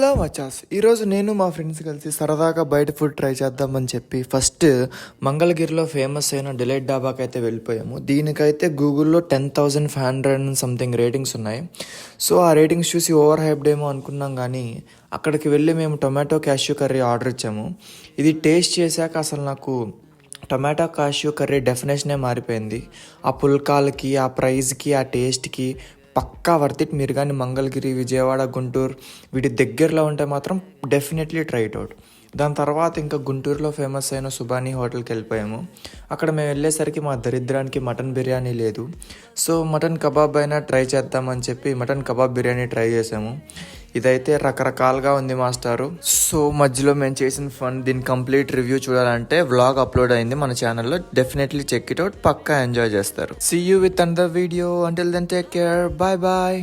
Hello మచాస్, ఈరోజు నేను మా ఫ్రెండ్స్ కలిసి సరదాగా బయట ఫుడ్ ట్రై చేద్దామని చెప్పి ఫస్ట్ మంగళగిరిలో ఫేమస్ అయిన డిలైట్ డాబాకి అయితే వెళ్ళిపోయాము. దీనికైతే గూగుల్లో 10,500 సంథింగ్ రేటింగ్స్ ఉన్నాయి. సో ఆ రేటింగ్స్ చూసి ఓవర్ హైప్డ్ ఏమో అనుకున్నాం, కానీ అక్కడికి వెళ్ళి మేము టొమాటో క్యాష్యూ కర్రీ ఆర్డర్ ఇచ్చాము. ఇది టేస్ట్ చేశాక అసలు నాకు టొమాటో క్యాష్యూ కర్రీ డెఫినేషనే మారిపోయింది. ఆ పుల్కాలకి, ఆ ప్రైస్కి, ఆ టేస్ట్కి పక్కా వర్త్ ఇట్. మీరు కానీ మంగళగిరి, విజయవాడ, గుంటూరు వీటి దగ్గరలో ఉంటే మాత్రం డెఫినెట్లీ ట్రై ఇట్ అవుట్. దాని తర్వాత ఇంకా గుంటూరులో ఫేమస్ అయిన సుబానీ హోటల్కి వెళ్ళిపోయాము. అక్కడ మేము వెళ్ళేసరికి మా దరిద్రానికి మటన్ బిర్యానీ లేదు. సో మటన్ కబాబ్ అయినా ట్రై చేద్దామని చెప్పి మటన్ కబాబ్ బిర్యానీ ట్రై చేసాము. ఇదైతే రకరకాలుగా ఉంది మాస్టారు. సో మధ్యలో మేము చేసిన ఫన్, దీని కంప్లీట్ రివ్యూ చూడాలంటే వ్లాగ్ అప్లోడ్ అయింది మన ఛానల్లో. డెఫినెట్లీ చెక్ ఇట్ అవుట్, పక్కా ఎంజాయ్ చేస్తారు. See you with another video. Until then take care, bye bye.